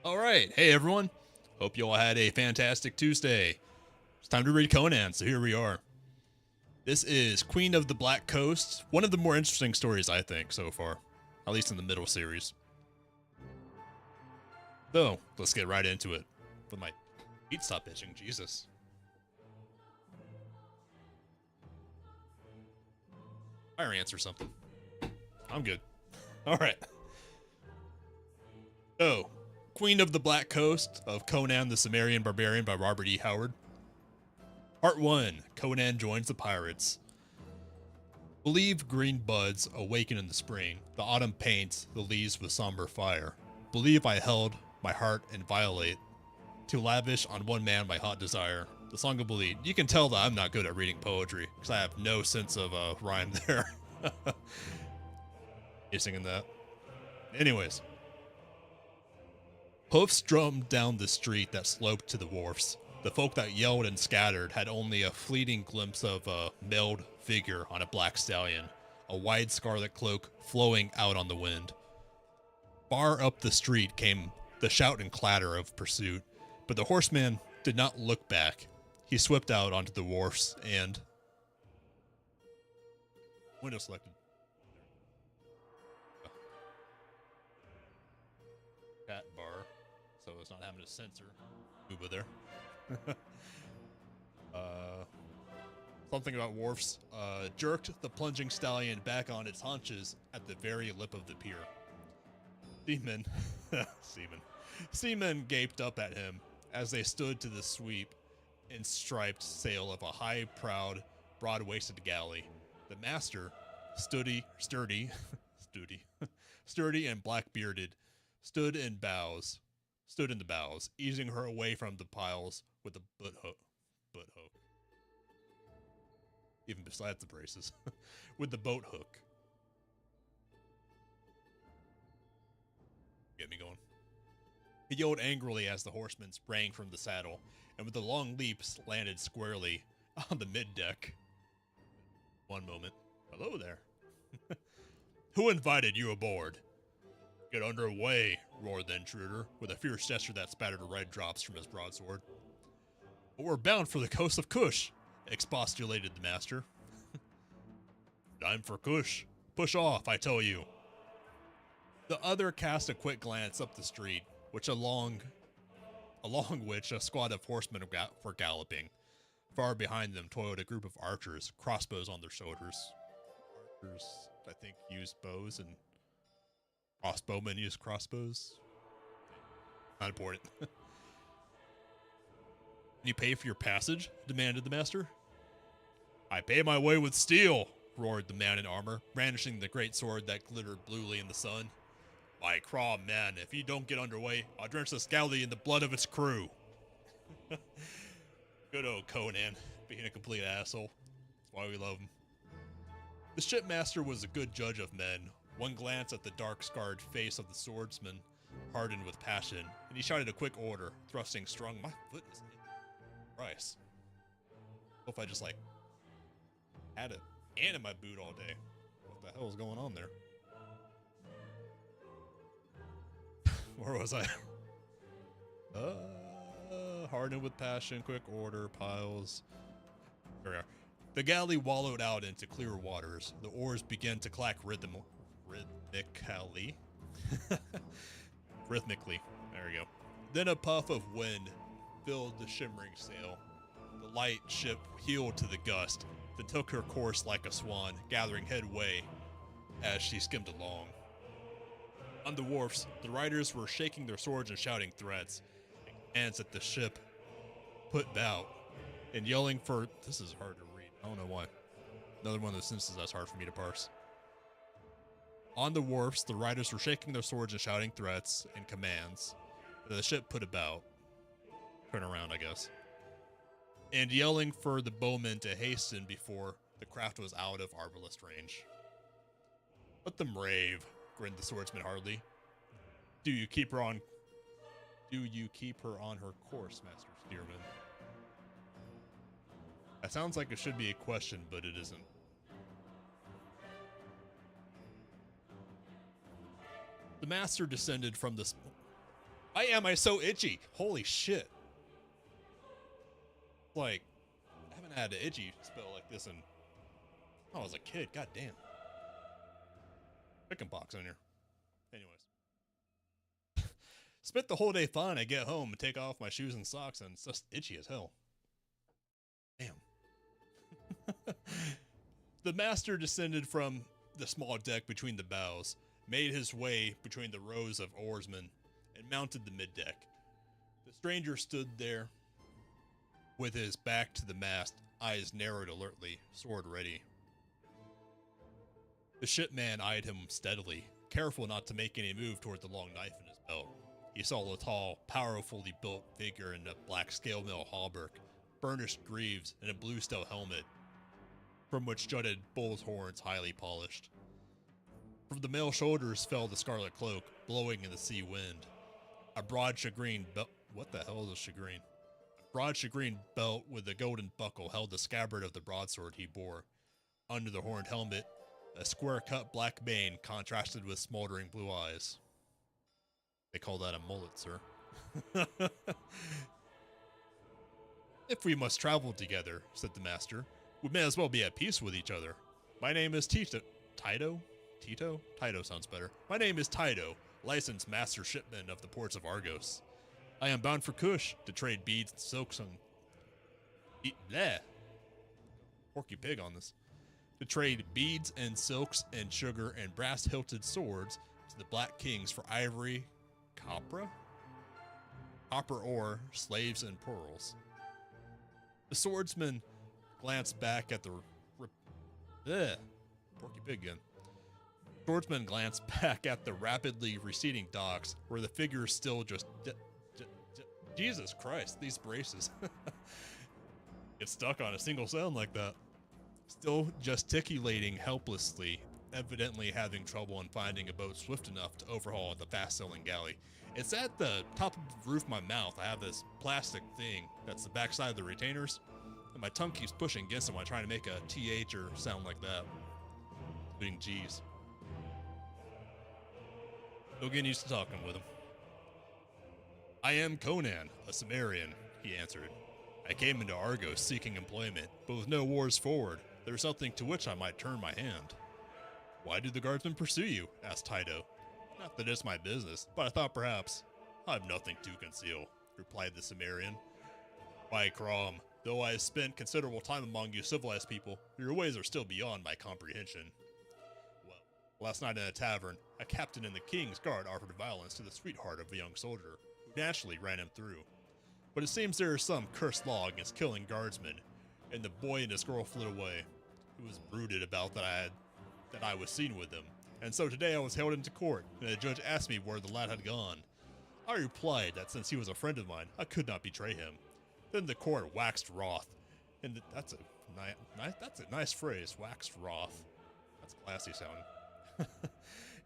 All right. Hey, everyone. Hope you all had a fantastic Tuesday. It's time to read Conan, so here we are. This is Queen of the Black Coast, one of the more interesting stories, I think, so far, at least in the middle series. So, let's get right into it. But my feet stop itching, Jesus. Fire ants or something. I'm good. All right. So, Queen of the Black Coast of Conan the Cimmerian Barbarian by Robert E. Howard. Part 1. Conan joins the pirates. Believe green buds awaken in the spring. The autumn paints the leaves with somber fire. Believe I held my heart inviolate. To lavish on one man my hot desire. The Song of Belief. You can tell that I'm not good at reading poetry because I have no sense of rhyme there. You singing that? Anyways. Hoofs drummed down the street that sloped to the wharfs. The folk that yelled and scattered had only a fleeting glimpse of a mailed figure on a black stallion, a wide scarlet cloak flowing out on the wind. Far up the street came the shout and clatter of pursuit, but the horseman did not look back. He swept out onto the wharfs and... Window selected. Cat bar, so it's not having to censor. Uba there. Something about wharfs. Jerked the plunging stallion back on its haunches at the very lip of the pier. Seamen gaped up at him as they stood to the sweep and striped sail of a high, proud, broad-waisted galley. The master, sturdy and black-bearded, stood in the bows, easing her away from the piles with a butt hook. Even besides the braces, with the boat hook. Get me going. He yelled angrily as the horseman sprang from the saddle, and with a long leaps landed squarely on the mid-deck. One moment. Hello there. Who invited you aboard? Get under way, roared the intruder, with a fierce gesture that spattered red drops from his broadsword. But we're bound for the coast of Kush, expostulated the master. Time for Kush. Push off, I tell you. The other cast a quick glance up the street, along which a squad of horsemen were galloping. Far behind them toiled a group of archers, crossbows on their shoulders. Archers, I think, use bows, and crossbowmen use crossbows. Not important. You pay for your passage? Demanded the master. I pay my way with steel, roared the man in armor, brandishing the great sword that glittered bluely in the sun. By craw, man, if you don't get underway, I'll drench this galley in the blood of its crew. Good old Conan, being a complete asshole. That's why we love him. The shipmaster was a good judge of men. One glance at the dark-scarred face of the swordsman hardened with passion, and he shouted a quick order, thrusting strong. My foot is in Christ. What if I just, had an ant in my boot all day? What the hell is going on there? Where was I? Hardened with passion, quick order, piles. There we are. The galley wallowed out into clear waters. The oars began to clack rhythmically. Rhythmically. There we go. Then a puff of wind filled the shimmering sail. The light ship heeled to the gust, then took her course like a swan, gathering headway as she skimmed along. On the wharfs, the riders were shaking their swords and shouting threats, and commands that the ship put bow, and yelling for... This is hard to read. I don't know why. Another one of those sentences that's hard for me to parse. On the wharfs, the riders were shaking their swords and shouting threats and commands that the ship put about. Turn around, I guess. And yelling for the bowmen to hasten before the craft was out of arbalist range. Let them rave, grinned the swordsman hardly. Do you keep her on her course, Master Steerman? That sounds like it should be a question, but it isn't. The master descended from the Why am I so itchy? Holy shit. Like, I haven't had an itchy spell like this in, I was a kid. God damn. Chicken pox in here. Anyways. Spent the whole day fine. I get home and take off my shoes and socks, and it's just itchy as hell. Damn. The master descended from the small deck between the bows, made his way between the rows of oarsmen, and mounted the middeck. The stranger stood there with his back to the mast, eyes narrowed alertly, sword ready. The shipman eyed him steadily, careful not to make any move toward the long knife in his belt. He saw a tall, powerfully built figure in a black scale mill hauberk, burnished greaves, and a blue steel helmet, from which jutted bull's horns highly polished. From the male shoulders fell the scarlet cloak, blowing in the sea wind. A broad shagreen belt. What the hell is a shagreen? A broad shagreen belt with a golden buckle held the scabbard of the broadsword he bore. Under the horned helmet, a square-cut black mane contrasted with smoldering blue eyes. They call that a mullet, sir. If we must travel together, said the master, we may as well be at peace with each other. My name is Tito. Tito? Tito? Tito sounds better. My name is Tito, licensed master shipman of the ports of Argos. I am bound for Kush to trade beads and silks and... bleh. Porky pig on this. To trade beads and silks and sugar and brass-hilted swords to the Black Kings for ivory, copra, ore, slaves, and pearls. The swordsman glanced back at the... Porky pig again. Swordsman glanced back at the rapidly receding docks where the figure still just... Jesus Christ, these braces. Get stuck on a single sound like that. Still gesticulating helplessly, evidently having trouble in finding a boat swift enough to overhaul the fast-sailing galley. It's at the top of the roof of my mouth. I have this plastic thing that's the backside of the retainers, and my tongue keeps pushing against it when I try to make a TH or sound like that. Including G's. Still getting used to talking with him. I am Conan, a Cimmerian, he answered. I came into Argos seeking employment, but with no wars forward, there is something to which I might turn my hand. Why do the guardsmen pursue you? Asked Tito. Not that it's my business, but I thought perhaps. I have nothing to conceal, replied the Cimmerian. By Crom, though I have spent considerable time among you civilized people, your ways are still beyond my comprehension. Well, last night in a tavern, a captain in the king's guard offered violence to the sweetheart of a young soldier, who naturally ran him through. But it seems there is some cursed law against killing guardsmen, and the boy and his girl flew away. It was brooded about that I was seen with them, and so today I was hailed into court, and the judge asked me where the lad had gone. I replied that since he was a friend of mine, I could not betray him. Then the court waxed wroth, and that's a nice phrase, waxed wroth. That's classy sounding.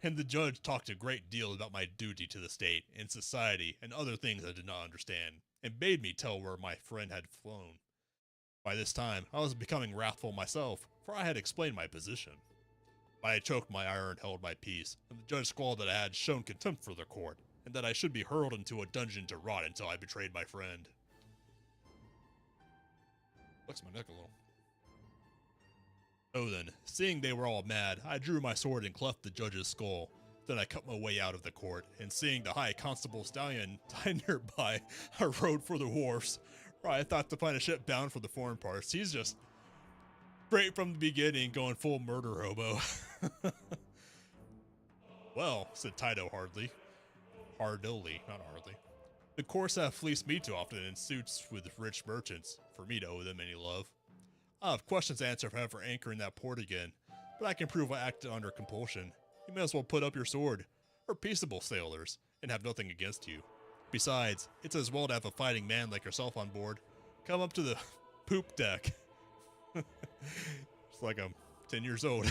And the judge talked a great deal about my duty to the state and society and other things I did not understand, and bade me tell where my friend had flown. By this time, I was becoming wrathful myself, for I had explained my position. But I choked my ire and held my peace, and the judge squalled that I had shown contempt for the court, and that I should be hurled into a dungeon to rot until I betrayed my friend. Flex my neck a little. So then, seeing they were all mad, I drew my sword and cleft the judge's skull. Then I cut my way out of the court, and seeing the high constable stallion tied nearby, I rode for the wharfs, where I thought to find a ship bound for the foreign parts. He's just straight from the beginning going full murder hobo. Well, said Tito hardily, not hardly. The course have fleeced me too often in suits with rich merchants, for me to owe them any love. I have questions to answer if I ever anchor in that port again, but I can prove I acted under compulsion. You may as well put up your sword. We're peaceable sailors, and have nothing against you. Besides, it's as well to have a fighting man like yourself on board. Come up to the poop deck. It's like I'm 10 years old.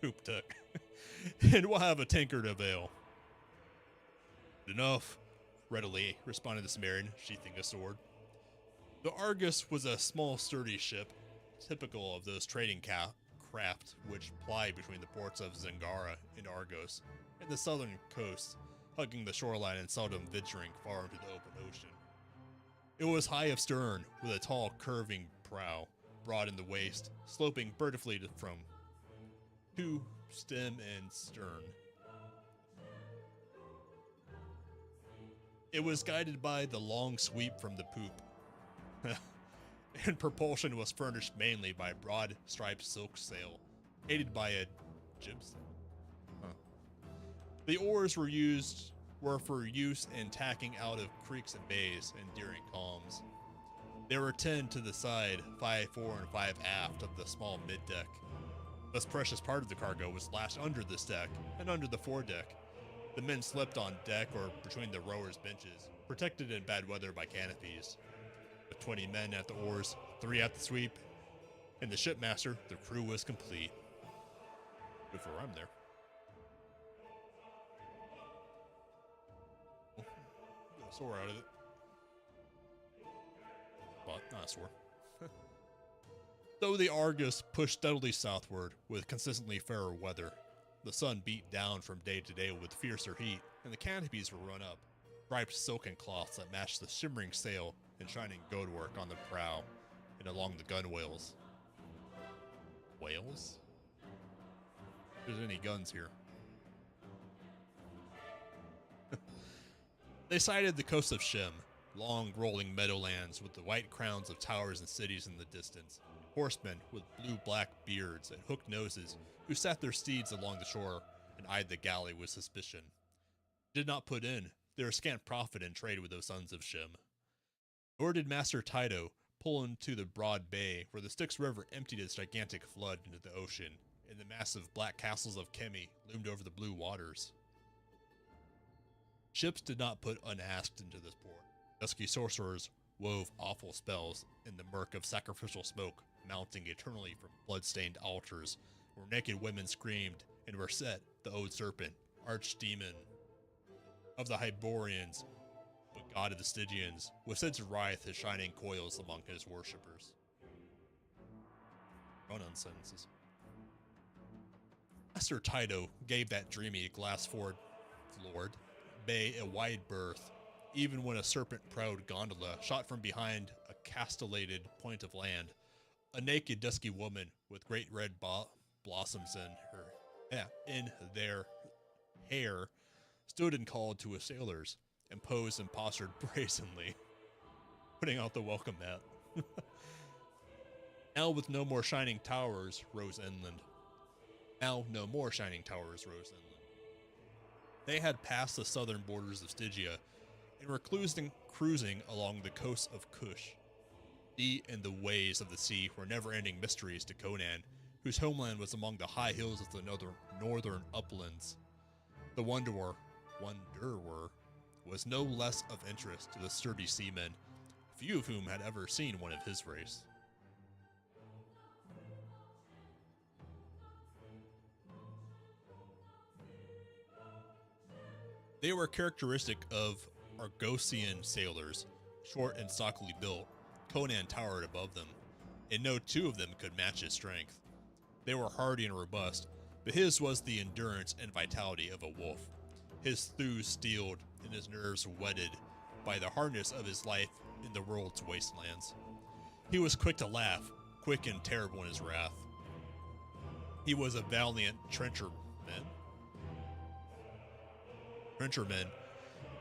Poop deck. And we'll have a tankard of ale. Enough, readily responded the Cimmerian, sheathing a sword. The Argus was a small, sturdy ship, typical of those trading craft which ply between the ports of Zingara and Argos and the southern coast hugging the shoreline and seldom venturing far into the open ocean. It was high of stern, with a tall, curving prow, broad in the waist, sloping vertically from to stem and stern. It was guided by the long sweep from the poop, and propulsion was furnished mainly by a broad striped silk sail, aided by a jibsail. The oars were for use in tacking out of creeks and bays and during calms. There were 10 to the side, 5 fore and 5 aft of the small middeck. The most precious part of the cargo was lashed under this deck and under the foredeck. The men slept on deck or between the rowers' benches, protected in bad weather by canopies. With 20 men at the oars, 3 at the sweep, and the shipmaster, the crew was complete. Before I'm there. Got a sore out of it. But not a sore. Though the Argus pushed steadily southward with consistently fairer weather, the sun beat down from day to day with fiercer heat, and the canopies were run up, striped silken cloths that matched the shimmering sail and shining goatwork on the prow and along the gunwales. Whales? If there's any guns here. They sighted the coast of Shem, long rolling meadowlands with the white crowns of towers and cities in the distance, horsemen with blue-black beards and hooked noses who sat their steeds along the shore and eyed the galley with suspicion. Did not put in their scant profit in trade with those sons of Shem. Nor did Master Tyto pull into the broad bay where the Styx River emptied its gigantic flood into the ocean, and the massive black castles of Kemi loomed over the blue waters. Ships did not put unasked into this port. Dusky sorcerers wove awful spells in the murk of sacrificial smoke mounting eternally from blood-stained altars, where naked women screamed, and were set the old serpent, archdemon of the Hyborians, but god of the Stygians, was said to writhe his shining coils among his worshippers. Conan sentences. Master Tyto gave that dreamy glass-floored bay a wide berth, even when a serpent-prowed gondola shot from behind a castellated point of land. A naked, dusky woman with great red blossoms in their hair stood and called to his sailors, and posed and postured brazenly, putting out the welcome mat. Now with no more shining towers rose inland. They had passed the southern borders of Stygia, and were cruising along the coast of Kush. Sea and the ways of the sea were never-ending mysteries to Conan, whose homeland was among the high hills of the northern uplands. The Wanderer was no less of interest to the sturdy seamen, few of whom had ever seen one of his race. They were characteristic of Argosian sailors, short and stockily built. Conan towered above them, and no two of them could match his strength. They were hardy and robust, but his was the endurance and vitality of a wolf, his thews steeled and his nerves whetted by the hardness of his life in the world's wastelands. He was quick to laugh, quick and terrible in his wrath. He was a valiant trencherman,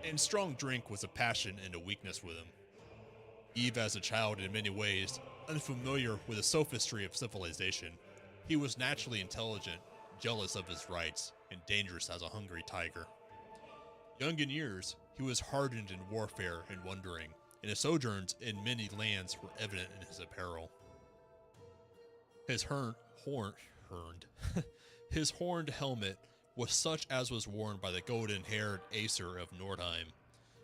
and strong drink was a passion and a weakness with him. Eve as a child in many ways, unfamiliar with the sophistry of civilization, he was naturally intelligent, jealous of his rights, and dangerous as a hungry tiger. Young in years, he was hardened in warfare and wandering, and his sojourns in many lands were evident in his apparel. His his horned helmet was such as was worn by the golden-haired Aesir of Nordheim.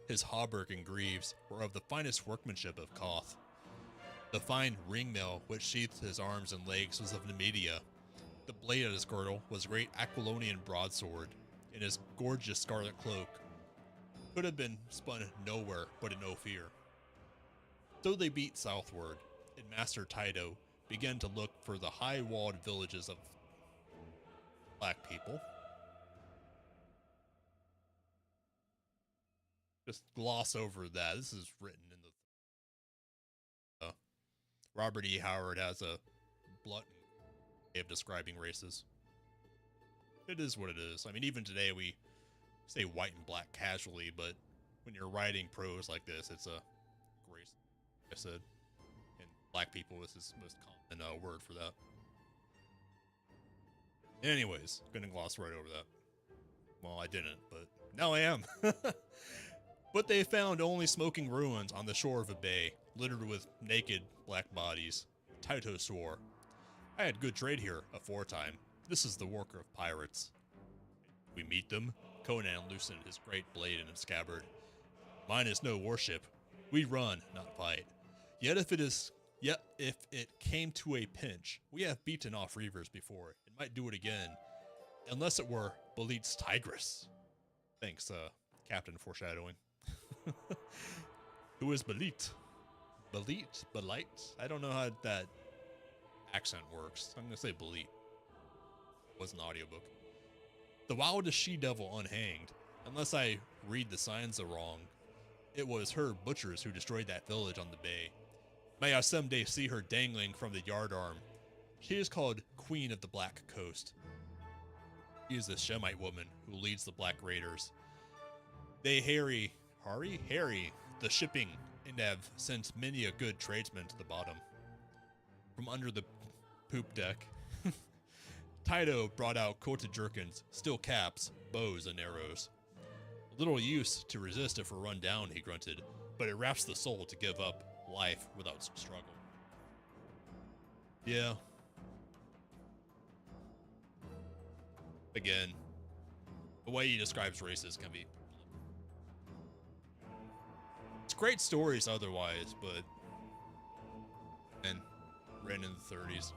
His hauberk and greaves were of the finest workmanship of Koth. The fine ringmail which sheathed his arms and legs was of Nemedia. The blade at his girdle was a great Aquilonian broadsword, and his gorgeous scarlet cloak could have been spun nowhere but in Ophir. So they beat southward, and Master Tyto began to look for the high-walled villages of black people, just gloss over that. This is written in the Robert E. Howard has a blunt way of describing races. It is what it is. I mean, even today we say white and black casually, but when you're writing prose like this, it's a race. Like I said, and black people is the most common word for that. Anyways, gonna gloss right over that. Well, I didn't, but now I am. But they found only smoking ruins on the shore of a bay, littered with naked black bodies. Taito swore, "I had good trade here, aforetime. This is the work of pirates." We meet them. Conan loosened his great blade in his scabbard. "Mine is no worship. We run, not fight. Yet if it came to a pinch, we have beaten off reavers before, and might do it again, unless it were Belit's Tigress." Thanks, Captain Foreshadowing. Who is Belit? Belit? I don't know how that accent works. I'm gonna say Belit. It was an audiobook. "The wildest she-devil unhanged. Unless I read the signs wrong, it was her butchers who destroyed that village on the bay. May I someday see her dangling from the yardarm. She is called Queen of the Black Coast. She is the Shemite woman who leads the Black Raiders. They harry the shipping and have sent many a good tradesman to the bottom." From under the poop deck, Taito brought out coated jerkins, steel caps, bows, and arrows. "Little use to resist if we're run down," he grunted, "but it wraps the soul to give up life without struggle." Yeah. Again, the way he describes races can be... It's great stories otherwise, but... And ran in the 30s.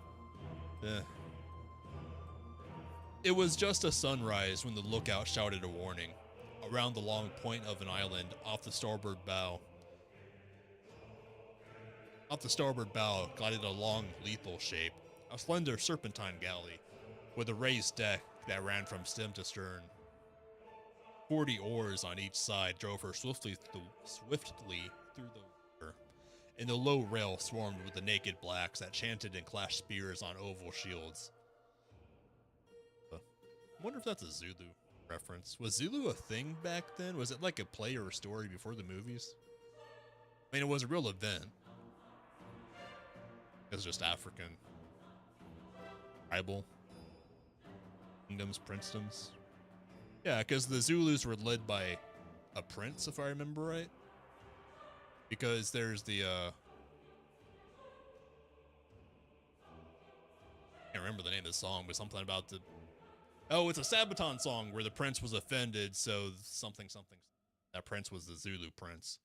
It was just a sunrise when the lookout shouted a warning. Around the long point of an island off the starboard bow glided a long, lethal shape, a slender serpentine galley, with a raised deck that ran from stem to stern. 40 oars on each side drove her swiftly through the water, and the low rail swarmed with the naked blacks that chanted and clashed spears on oval shields. I wonder if that's a Zulu reference. Was Zulu a thing back then? Was it like a play or a story before the movies? I mean, it was a real event. It was just African. Tribal. Kingdoms, princedoms. Yeah, because the Zulus were led by a prince, if I remember right. Because there's the, I can't remember the name of the song, but something about the... Oh, it's a Sabaton song where the prince was offended, so something. That prince was the Zulu prince,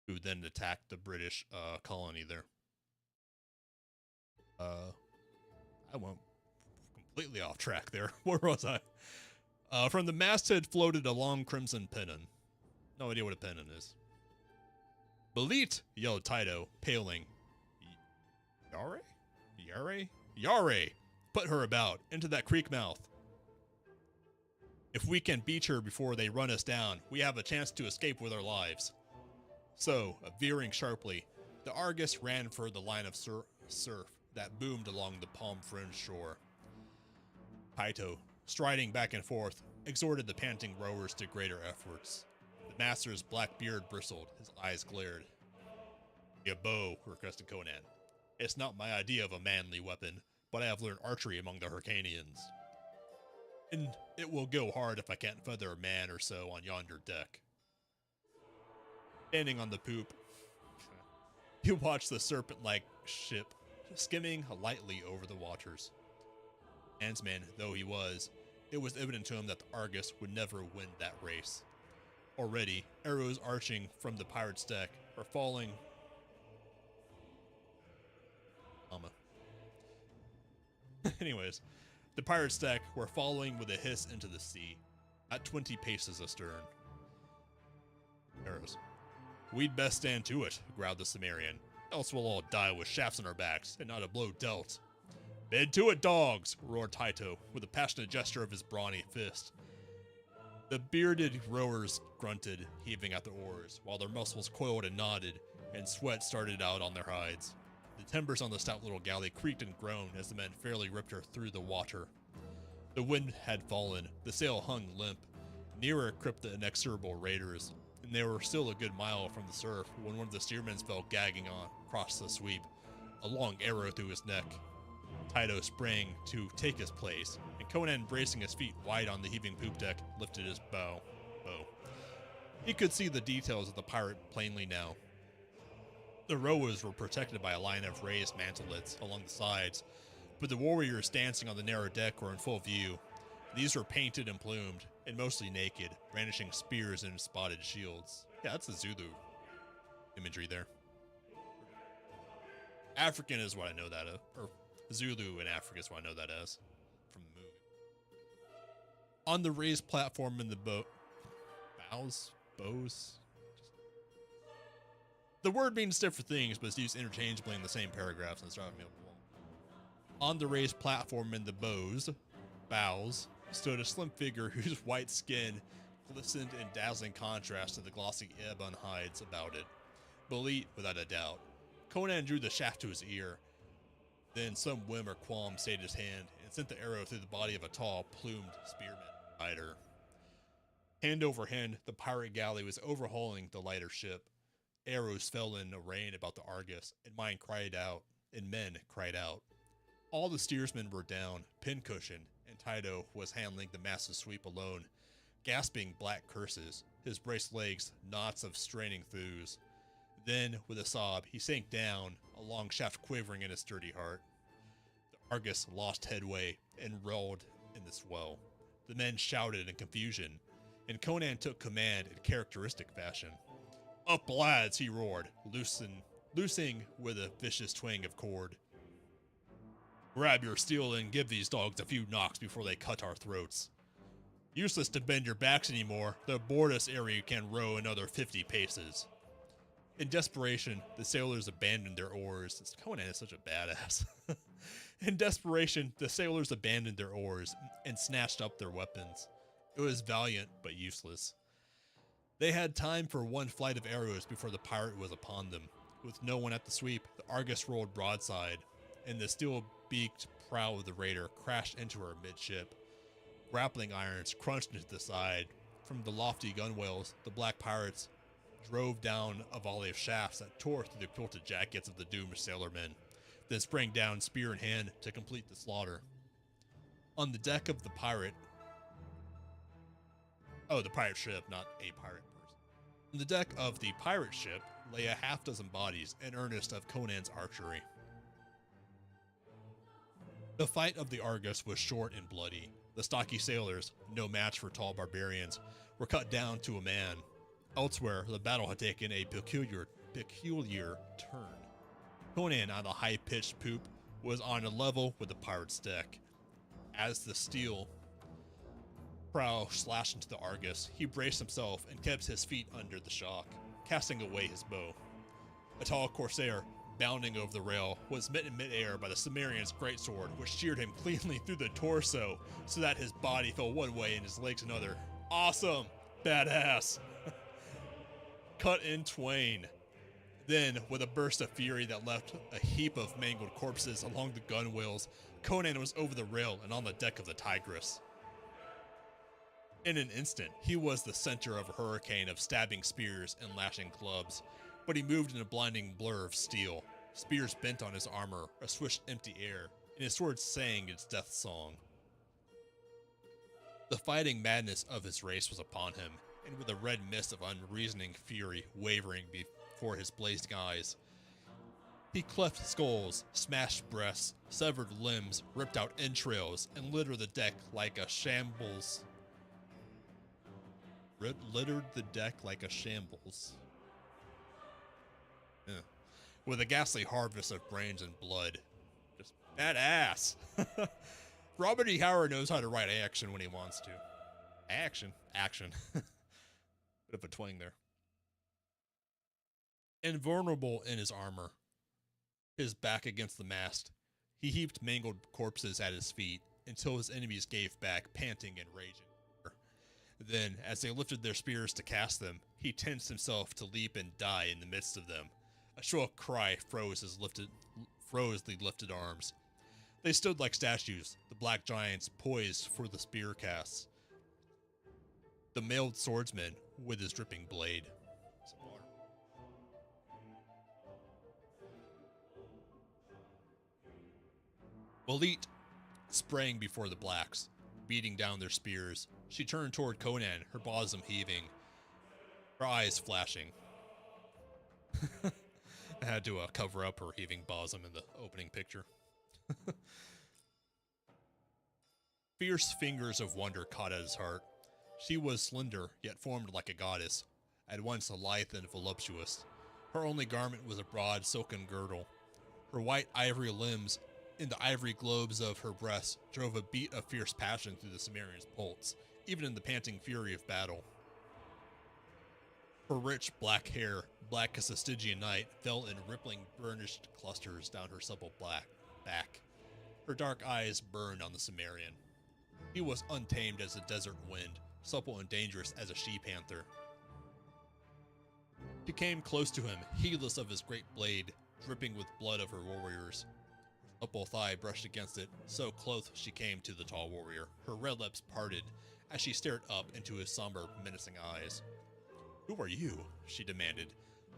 who then attacked the British colony there. I went completely off track there. Where was I? From the masthead floated a long crimson pennon. No idea what a pennon is. "Belit!" yelled Taito, paling. Yare! Put her about, into that creek mouth. If we can beach her before they run us down, we have a chance to escape with our lives." So, veering sharply, the Argus ran for the line of surf that boomed along the palm-fringed shore. Taito, striding back and forth, exhorted the panting rowers to greater efforts. The master's black beard bristled, his eyes glared. "A bow," requested Conan. "It's not my idea of a manly weapon, but I have learned archery among the Hyrcanians. And it will go hard if I can't feather a man or so on yonder deck." Standing on the poop, you watch the serpent-like ship skimming lightly over the waters. Landsman though he was, it was evident to him that the Argus would never win that race. Already, arrows arching from the pirate's deck are falling. Anyways, the pirate's deck were falling with a hiss into the sea, at 20 paces astern. Arrows. "We'd best stand to it," growled the Cimmerian, "else we'll all die with shafts in our backs and not a blow dealt." "Bed to it, dogs!" roared Taito with a passionate gesture of his brawny fist. The bearded rowers grunted, heaving at the oars, while their muscles coiled and knotted, and sweat started out on their hides. The timbers on the stout little galley creaked and groaned as the men fairly ripped her through the water. The wind had fallen, the sail hung limp. Nearer crept the inexorable raiders, and they were still a good mile from the surf when one of the steermen fell gagging on across the sweep, a long arrow through his neck. Tyto sprang to take his place, and Conan, bracing his feet wide on the heaving poop deck, lifted his bow. He could see the details of the pirate plainly now. The rowers were protected by a line of raised mantelets along the sides, but the warriors dancing on the narrow deck were in full view. These were painted and plumed, and mostly naked, brandishing spears and spotted shields. Yeah, that's the Zulu imagery there. African is what I know that of, or Zulu in Africa is what I know that as from the movie. On the raised platform in the bows? The word means different things, but it's used interchangeably in the same paragraphs, and it's driving me up the wall. On the raised platform in the bows, stood a slim figure whose white skin glistened in dazzling contrast to the glossy ebon hides about it. Elite, without a doubt. Conan drew the shaft to his ear. Then some whim or qualm stayed his hand and sent the arrow through the body of a tall, plumed spearman rider. Hand over hand, the pirate galley was overhauling the lighter ship. Arrows fell in a rain about the Argus, and men cried out. All the steersmen were down, pincushioned, and Tyto was handling the massive sweep alone, gasping black curses, his braced legs knots of straining thews. Then, with a sob, he sank down, a long shaft quivering in his sturdy heart. The Argus lost headway and rolled in the swell. The men shouted in confusion, and Conan took command in characteristic fashion. "Up, lads," he roared, loosing with a vicious twang of cord. "Grab your steel and give these dogs a few knocks before they cut our throats. Useless to bend your backs anymore. They'll board us ere you can row another 50 paces." In desperation, the sailors abandoned their oars. Conan is such a badass. In desperation, the sailors abandoned their oars and snatched up their weapons. It was valiant, but useless. They had time for one flight of arrows before the pirate was upon them. With no one at the sweep, the Argus rolled broadside, and the steel-beaked prow of the raider crashed into her midship. Grappling irons crunched into the side. From the lofty gunwales, the black pirates drove down a volley of shafts that tore through the quilted jackets of the doomed sailormen, then sprang down spear in hand to complete the slaughter. On the deck of the pirate ship, not a pirate person. On the deck of the pirate ship lay a half-dozen bodies in earnest of Conan's archery. The fight of the Argus was short and bloody. The stocky sailors, no match for tall barbarians, were cut down to a man. Elsewhere, the battle had taken a peculiar turn. Conan, on the high-pitched poop, was on a level with the pirate's deck. As the steel prow slashed into the Argus, he braced himself and kept his feet under the shock, casting away his bow. A tall corsair, bounding over the rail, was met in midair by the Cimmerian's greatsword, which sheared him cleanly through the torso, so that his body fell one way and his legs another. Awesome! Badass! Cut in twain. Then, with a burst of fury that left a heap of mangled corpses along the gunwales, Conan was over the rail and on the deck of the Tigris. In an instant, he was the center of a hurricane of stabbing spears and lashing clubs, but he moved in a blinding blur of steel. Spears bent on his armor, a swished empty air, and his sword sang its death song. The fighting madness of his race was upon him, and with a red mist of unreasoning fury wavering before his blazing eyes, he cleft skulls, smashed breasts, severed limbs, ripped out entrails, and littered the deck like a shambles. Yeah. With a ghastly harvest of brains and blood. Just badass. Robert E. Howard knows how to write action when he wants to. Action. Bit of a twang there. Invulnerable in his armor, his back against the mast, he heaped mangled corpses at his feet until his enemies gave back, panting and raging. Then, as they lifted their spears to cast them, he tensed himself to leap and die in the midst of them. A shrill cry froze the lifted arms. They stood like statues, the black giants poised for the spear casts. The mailed swordsman with his dripping blade. Some water. Walit sprang before the blacks, beating down their spears. She turned toward Conan, her bosom heaving, her eyes flashing. I had to cover up her heaving bosom in the opening picture. Fierce fingers of wonder caught at his heart. She was slender, yet formed like a goddess, at once lithe and voluptuous. Her only garment was a broad silken girdle. Her white ivory limbs, in the ivory globes of her breasts, drove a beat of fierce passion through the Cimmerian's pulse, even in the panting fury of battle. Her rich black hair, black as the Stygian night, fell in rippling burnished clusters down her supple black back. Her dark eyes burned on the Cimmerian. He was untamed as a desert wind, supple and dangerous as a she-panther. She came close to him, heedless of his great blade, dripping with blood of her warriors. Her supple thigh brushed against it, so close she came to the tall warrior. Her red lips parted as she stared up into his somber, menacing eyes. "Who are you?" she demanded.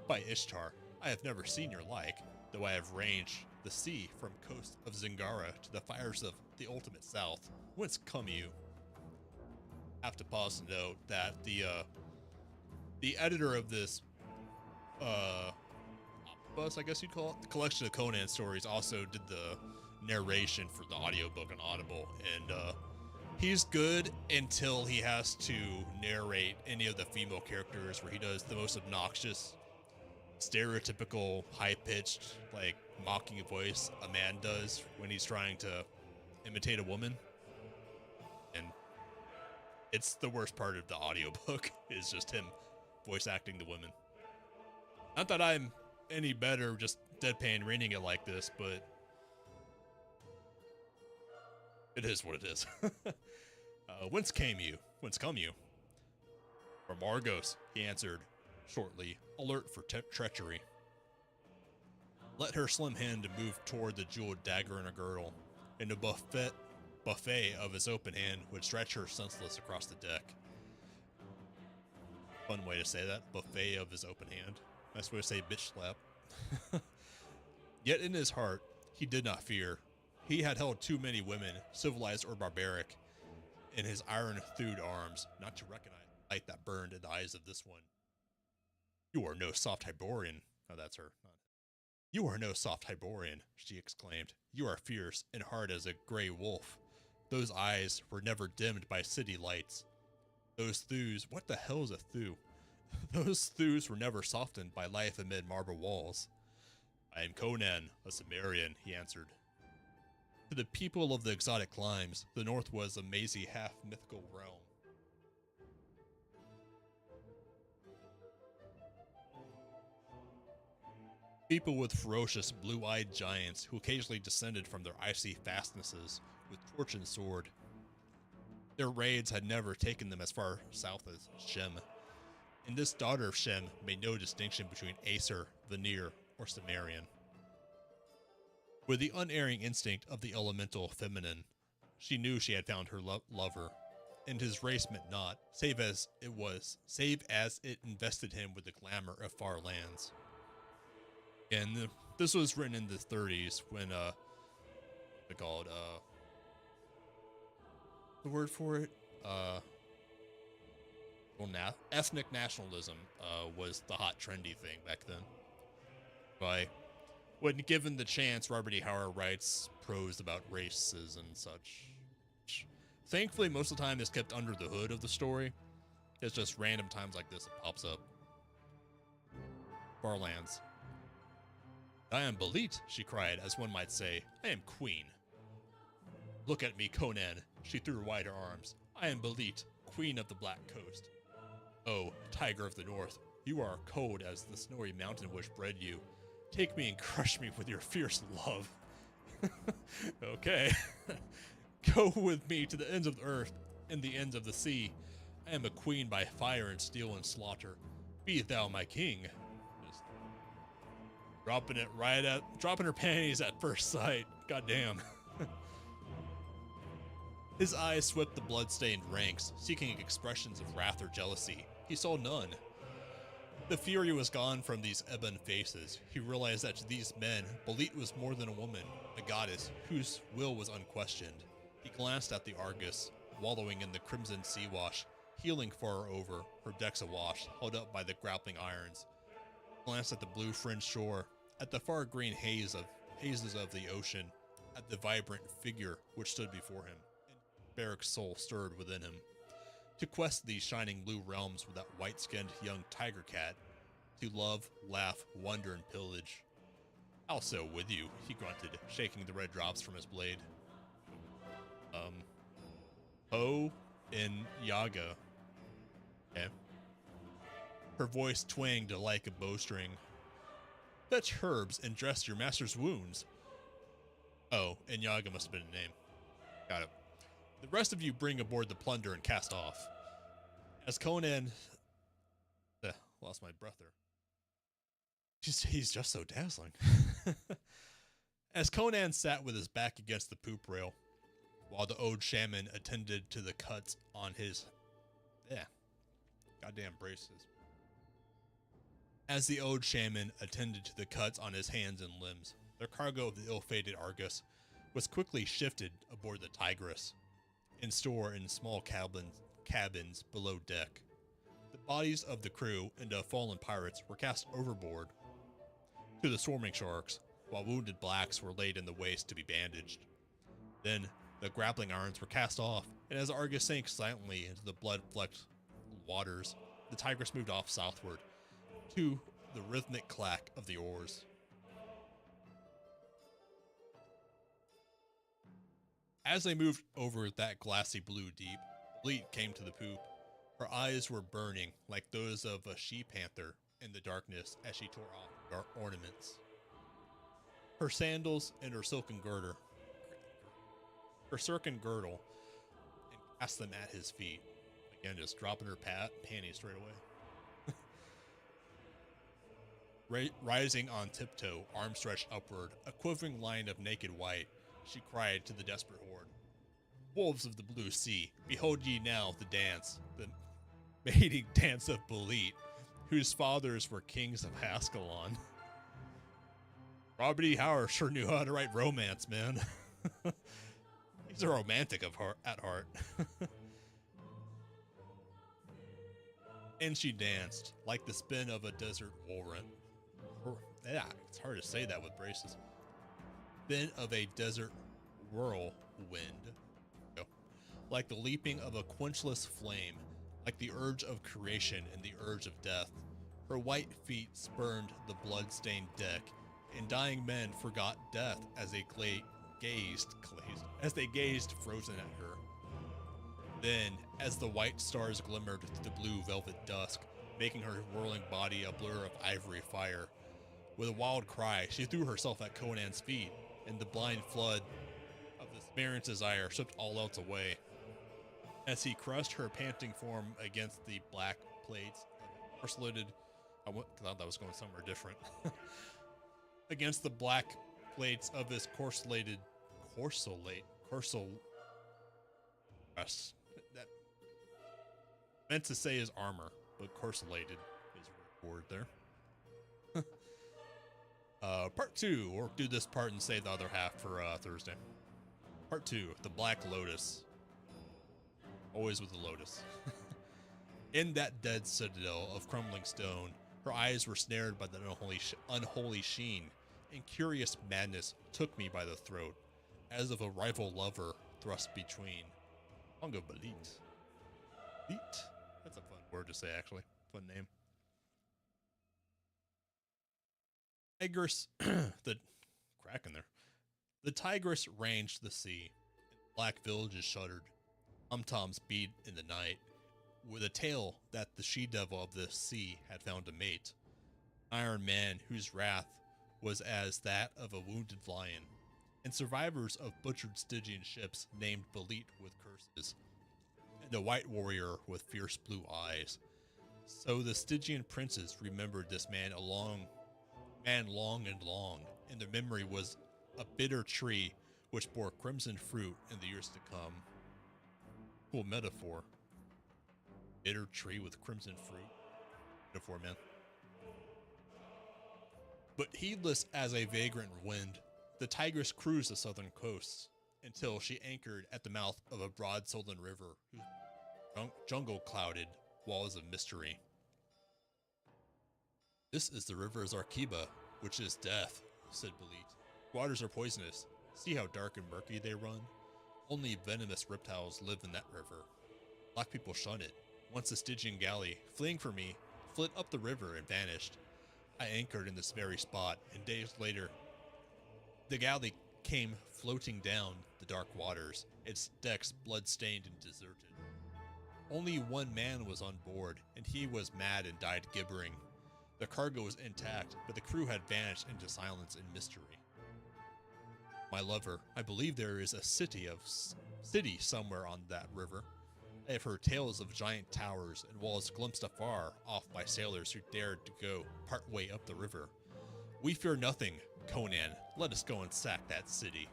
"By Ishtar, I have never seen your like, though I have ranged the sea from coast of Zingara to the fires of the ultimate south. Whence come you?" I have to pause to note that the editor of this omnibus, I guess you'd call it, the collection of Conan stories, also did the narration for the audiobook on Audible, and he's good until he has to narrate any of the female characters, where he does the most obnoxious, stereotypical, high-pitched, like, mocking voice a man does when he's trying to imitate a woman. And it's the worst part of the audiobook, is just him voice acting the women. Not that I'm any better just deadpan reading it like this, but it is what it is. Whence came you? Whence come you? From Argos, he answered shortly, alert for treachery. Let her slim hand move toward the jeweled dagger in her girdle, and a buffet of his open hand would stretch her senseless across the deck. Fun way to say that, buffet of his open hand. Nice way to say bitch slap. Yet in his heart, he did not fear. He had held too many women, civilized or barbaric, in his iron-thewed arms, not to recognize the light that burned in the eyes of this one. "You are no soft Hyborian." Oh, that's her. "You are no soft Hyborian," she exclaimed. "You are fierce and hard as a gray wolf. Those eyes were never dimmed by city lights. Those thews, what the hell is a thew? Those thews were never softened by life amid marble walls." "I am Conan, a Cimmerian," he answered. To the people of the exotic climes, the north was a mazy half-mythical realm. People with ferocious, blue-eyed giants who occasionally descended from their icy fastnesses with torch and sword. Their raids had never taken them as far south as Shem, and this daughter of Shem made no distinction between Aesir, Vanir, or Cimmerian. With the unerring instinct of the elemental feminine, she knew she had found her lover, and his race meant naught, save as it invested him with the glamour of far lands. And this was written in the 30s when, they called, the word for it, ethnic nationalism, was the hot trendy thing back then. When given the chance, Robert E. Howard writes prose about races and such. Thankfully, most of the time it's kept under the hood of the story. It's just random times like this it pops up. Farlands. "I am Belit," she cried, as one might say, "I am queen." "Look at me, Conan," she threw wide her arms. "I am Belit, queen of the Black Coast. Oh, tiger of the north, you are cold as the snowy mountain which bred you. Take me and crush me with your fierce love." Okay. "Go with me to the ends of the earth and the ends of the sea. I am a queen by fire and steel and slaughter. Be thou my king. Just dropping her panties at first sight. Goddamn. His eyes swept the blood-stained ranks, seeking expressions of wrath or jealousy. He saw none. The fury was gone from these ebon faces. He realized that to these men, Belit was more than a woman, a goddess whose will was unquestioned. He glanced at the Argus, wallowing in the crimson sea wash, heeling far over, her decks awash, held up by the grappling irons. He glanced at the blue-fringed shore, at the far green hazes of the ocean, at the vibrant figure which stood before him. Barrack's soul stirred within him. To quest these shining blue realms with that white-skinned young tiger cat. To love, laugh, wonder, and pillage. I'll sail with you, he grunted, shaking the red drops from his blade. Ho in Yaga. Okay. Her voice twanged like a bowstring. Fetch herbs and dress your master's wounds. Oh, and Yaga must have been a name. Got it. The rest of you bring aboard the plunder and cast off. As Conan... lost my breath there. He's just so dazzling. As Conan sat with his back against the poop rail, while the old shaman attended to the cuts on his... goddamn braces. As the old shaman attended to the cuts on his hands and limbs, their cargo of the ill-fated Argus was quickly shifted aboard the Tigris, in store in small cabins below deck. The bodies of the crew and of fallen pirates were cast overboard to the swarming sharks, while wounded blacks were laid in the waist to be bandaged. Then the grappling irons were cast off, and as the Argus sank silently into the blood-flecked waters, the Tigris moved off southward to the rhythmic clack of the oars. As they moved over that glassy blue deep, Belit came to the poop. Her eyes were burning like those of a she-panther in the darkness as she tore off her ornaments. Her sandals and her silken girdle, and cast them at his feet. Again, just dropping her panties straight away. Rising on tiptoe, arms stretched upward, a quivering line of naked white, she cried to the desperate horde. Wolves of the blue sea, behold ye now the dance, the mating dance of Belit, whose fathers were kings of Ascalon. Robert E. Howard sure knew how to write romance, man. He's a romantic at heart. And she danced, like the spin of a desert whirlwind. Yeah, it's hard to say that with braces. Spin of a desert whirlwind. Like the leaping of a quenchless flame, like the urge of creation and the urge of death. Her white feet spurned the blood-stained deck, and dying men forgot death as they gazed frozen at her. Then, as the white stars glimmered through the blue velvet dusk, making her whirling body a blur of ivory fire, with a wild cry, she threw herself at Conan's feet, and the blind flood of the Cimmerian's desire stripped all else away. As he crushed her panting form against the black plates of corsellated, I thought that was going somewhere different. Against the black plates of his corsellated, that meant to say his armor, but corsellated is a word there. Part 2, or do this part and save the other half for Thursday. Part 2, the Black Lotus. Always with the lotus. In that dead citadel of crumbling stone, her eyes were snared by the unholy sheen, and curious madness took me by the throat, as of a rival lover thrust between. I'll go Belit. Belit? That's a fun word to say, actually. Fun name. Tigris, the crack in there. The Tigris ranged the sea, and black villages shuddered. Toms beat in the night, with a tale that the she-devil of the sea had found a mate, Iron Man whose wrath was as that of a wounded lion, and survivors of butchered Stygian ships named Belit with curses. And and a white warrior with fierce blue eyes. So the Stygian princes remembered this man long and long, and their memory was a bitter tree which bore crimson fruit in the years to come. Cool metaphor. Bitter tree with crimson fruit. Metaphor, man. But heedless as a vagrant wind, the Tigress cruised the southern coasts until she anchored at the mouth of a broad sullen river whose jungle-clouded walls of mystery. This is the river Zarkiba, which is death, said Belit. Waters are poisonous. See how dark and murky they run? Only venomous reptiles live in that river. Black people shun it. Once a Stygian galley, fleeing from me, fled up the river and vanished. I anchored in this very spot, and days later, the galley came floating down the dark waters, its decks blood-stained and deserted. Only one man was on board, and he was mad and died gibbering. The cargo was intact, but the crew had vanished into silence and mystery. My lover, I believe there is a city somewhere on that river. I have heard tales of giant towers and walls glimpsed afar off by sailors who dared to go part way up the river. We fear nothing, Conan. Let us go and sack that city.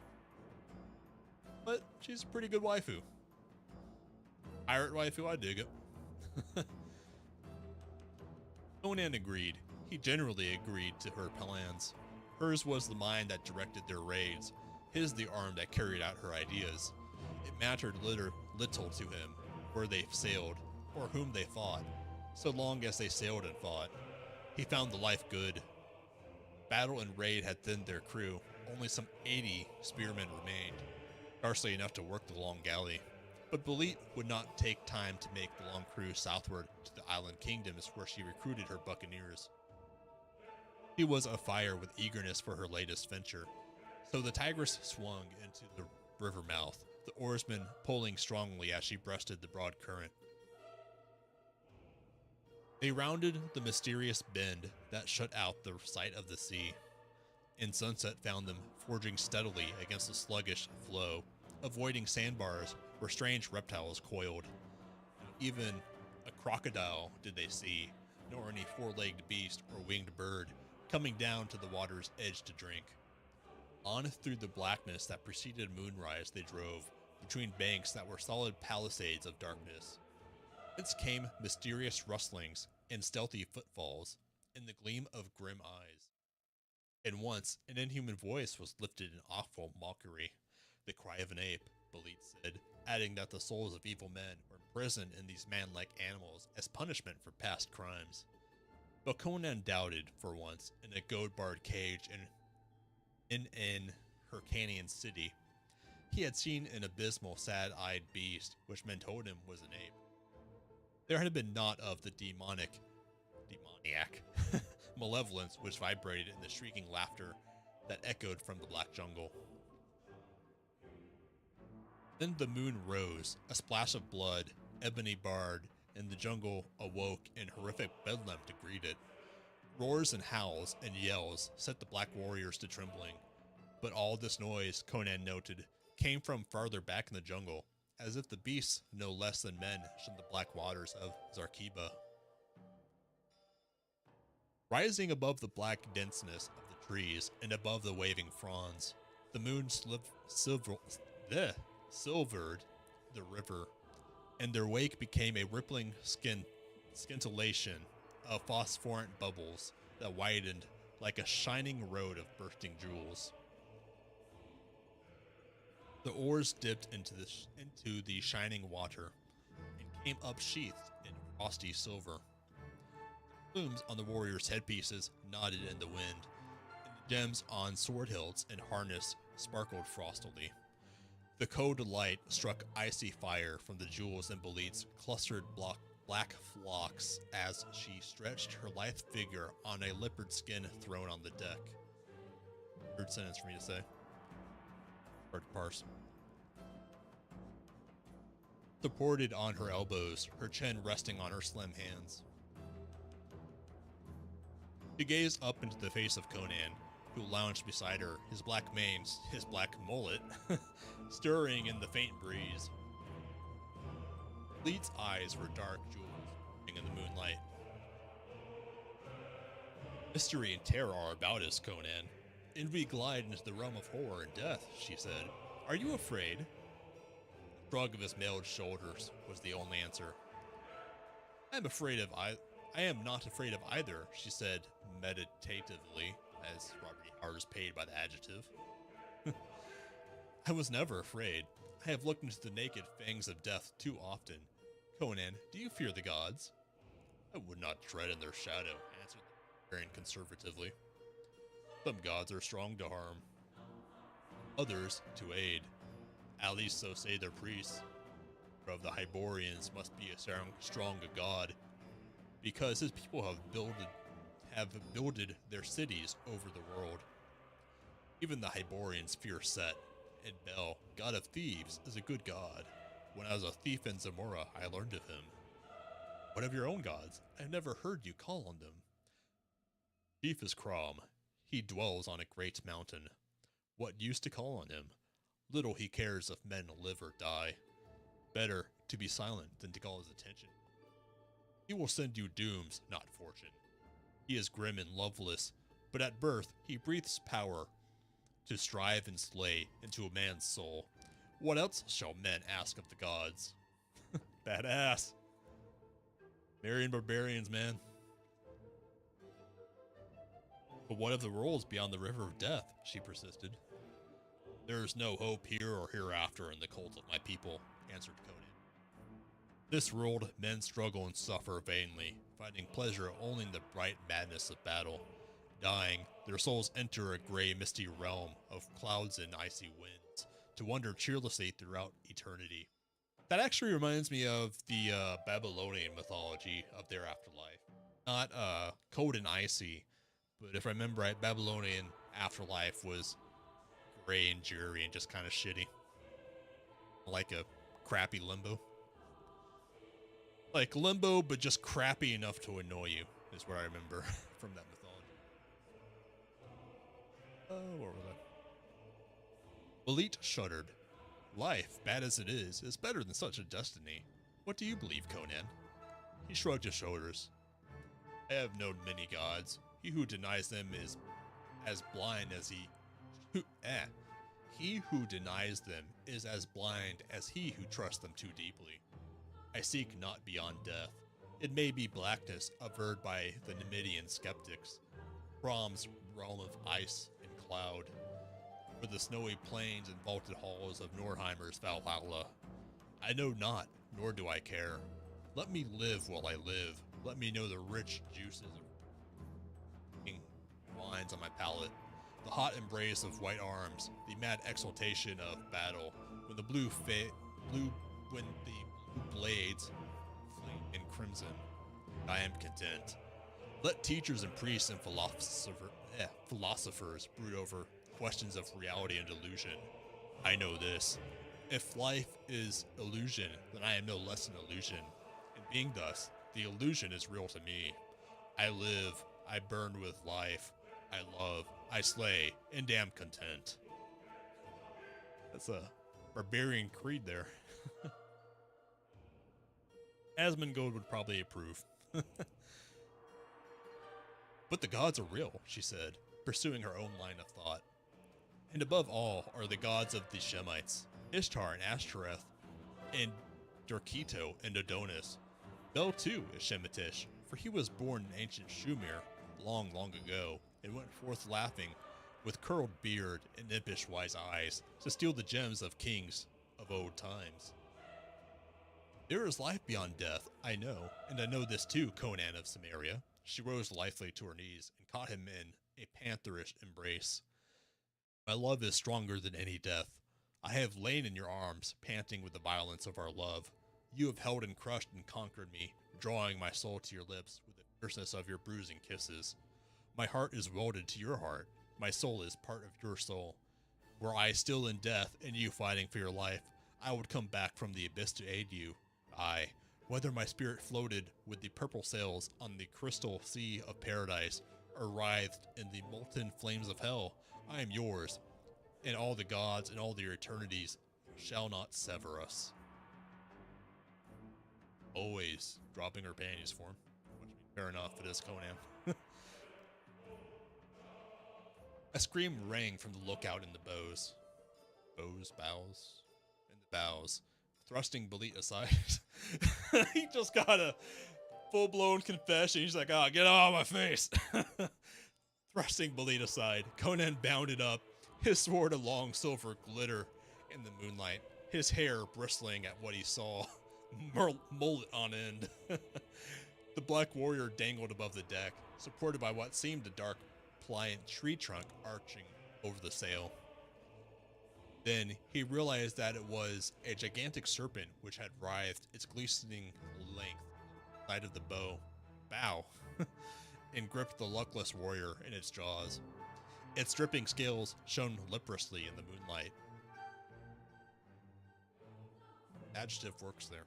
But she's a pretty good waifu. Pirate waifu, I dig it. Conan agreed. He generally agreed to her plans. Hers was the mind that directed their raids, his the arm that carried out her ideas. It mattered little to him where they sailed or whom they fought, so long as they sailed and fought. He found the life good. Battle and raid had thinned their crew. Only some 80 spearmen remained, scarcely enough to work the long galley. But Belit would not take time to make the long cruise southward to the island kingdoms where she recruited her buccaneers. She was afire with eagerness for her latest venture. So the Tigress swung into the river mouth, the oarsmen pulling strongly as she breasted the broad current. They rounded the mysterious bend that shut out the sight of the sea, and sunset found them forging steadily against the sluggish flow, avoiding sandbars where strange reptiles coiled. Not even a crocodile did they see, nor any four-legged beast or winged bird coming down to the water's edge to drink. On through the blackness that preceded moonrise they drove, between banks that were solid palisades of darkness. Whence came mysterious rustlings and stealthy footfalls, and the gleam of grim eyes. And once an inhuman voice was lifted in awful mockery, the cry of an ape, Belit said, adding that the souls of evil men were imprisoned in these man-like animals as punishment for past crimes. But Conan doubted, for once, in a goad-barred cage in an Hyrcanian city. He had seen an abysmal, sad-eyed beast, which men told him was an ape. There had been naught of the demoniac malevolence which vibrated in the shrieking laughter that echoed from the black jungle. Then the moon rose, a splash of blood, ebony barred, and the jungle awoke in horrific bedlam to greet it. Roars and howls and yells set the black warriors to trembling, but all this noise, Conan noted, came from farther back in the jungle, as if the beasts, no less than men, shunned the black waters of Zarkiba. Rising above the black denseness of the trees and above the waving fronds, the moon silvered the river, and their wake became a rippling scintillation of phosphorant bubbles that widened like a shining road of bursting jewels. The oars dipped into the shining water and came up sheathed in frosty silver. The plumes on the warriors' headpieces nodded in the wind, and the gems on sword hilts and harness sparkled frostily. The cold light struck icy fire from the jewels in Belit's clustered black flocks as she stretched her lithe figure on a leopard skin throne on the deck. Weird sentence for me to say. Hard to parse. Supported on her elbows, her chin resting on her slim hands. She gazed up into the face of Conan, who lounged beside her, his black mane, his black mullet, stirring in the faint breeze. Leet's eyes were dark jewels in the moonlight. Mystery and terror are about us, Conan, and we glide into the realm of horror and death, she said. Are you afraid? A shrug of his mailed shoulders was the only answer. I am not afraid of either, she said meditatively, as Robert E. Hart is paid by the adjective. I was never afraid. I have looked into the naked fangs of death too often. Conan, do you fear the gods? I would not tread in their shadow, answered the barbarian conservatively. Some gods are strong to harm, others to aid. At least so say their priests. Of the Hyborians must be a strong god, because his people have builded their cities over the world. Even the Hyborians fear Set, and Bel, god of thieves, is a good god. When I was a thief in Zamora, I learned of him. What of your own gods? I've never heard you call on them. Chief is Crom. He dwells on a great mountain. What use to call on him? Little he cares if men live or die. Better to be silent than to call his attention. He will send you dooms, not fortune. He is grim and loveless, but at birth he breathes power to strive and slay into a man's soul. What else shall men ask of the gods? Badass. Cimmerian barbarians, man. But what of the worlds beyond the river of death? She persisted. There is no hope here or hereafter in the cult of my people, answered Conan. This world, men struggle and suffer vainly, finding pleasure only in the bright madness of battle. Dying, their souls enter a gray, misty realm of clouds and icy winds to wander cheerlessly throughout eternity. That actually reminds me of the Babylonian mythology of their afterlife. Not cold and icy, but if I remember right, Babylonian afterlife was gray and dreary and just kind of shitty. Like a crappy limbo. Like limbo, but just crappy enough to annoy you, is what I remember from that mythology. Oh, what was that? Balit shuddered. Life, bad as it is better than such a destiny. What do you believe, Conan? He shrugged his shoulders. I have known many gods. He who denies them is as blind as He who denies them is as blind as he who trusts them too deeply. I seek not beyond death. It may be blackness averred by the Numidian skeptics, Brahm's realm of ice and cloud, or the snowy plains and vaulted halls of Nordheimer's Valhalla. I know not, nor do I care. Let me live while I live. Let me know the rich juices of wines on my palate, the hot embrace of white arms, the mad exultation of battle, when the blue blades flame in crimson. I am content. Let teachers and priests and philosophers brood over questions of reality and illusion. I know this. If life is illusion, then I am no less an illusion. And being thus, the illusion is real to me. I live, I burn with life, I love, I slay, and am content. That's a barbarian creed there. Asmongold would probably approve. But the gods are real, she said, pursuing her own line of thought. And above all are the gods of the Shemites, Ishtar and Ashtoreth, and Dorkito and Adonis. Bel too is Shemitish, for he was born in ancient Shumir long, long ago, and went forth laughing, with curled beard and impish wise eyes, to steal the gems of kings of old times. There is life beyond death, I know, and I know this too, Conan of Cimmeria. She rose lithely to her knees and caught him in a pantherish embrace. My love is stronger than any death. I have lain in your arms, panting with the violence of our love. You have held and crushed and conquered me, drawing my soul to your lips with the fierceness of your bruising kisses. My heart is welded to your heart. My soul is part of your soul. Were I still in death and you fighting for your life, I would come back from the abyss to aid you. Aye, whether my spirit floated with the purple sails on the crystal sea of paradise, or writhed in the molten flames of hell, I am yours, and all the gods and all their eternities shall not sever us. always dropping her panties for him. Which, fair enough, it is Conan. A scream rang from the lookout in the bows. Bows? In the bows. Thrusting Belit aside. He just got a full-blown confession. He's like, oh, get out of my face. Thrusting Belit aside, Conan bounded up, his sword a long silver glitter in the moonlight, his hair bristling at what he saw, mullet on end. The black warrior dangled above the deck, supported by what seemed a dark, pliant tree trunk arching over the sail. Then he realized that it was a gigantic serpent which had writhed its glistening length side of the bow, and gripped the luckless warrior in its jaws. Its dripping scales shone leprously in the moonlight. Adjective works there.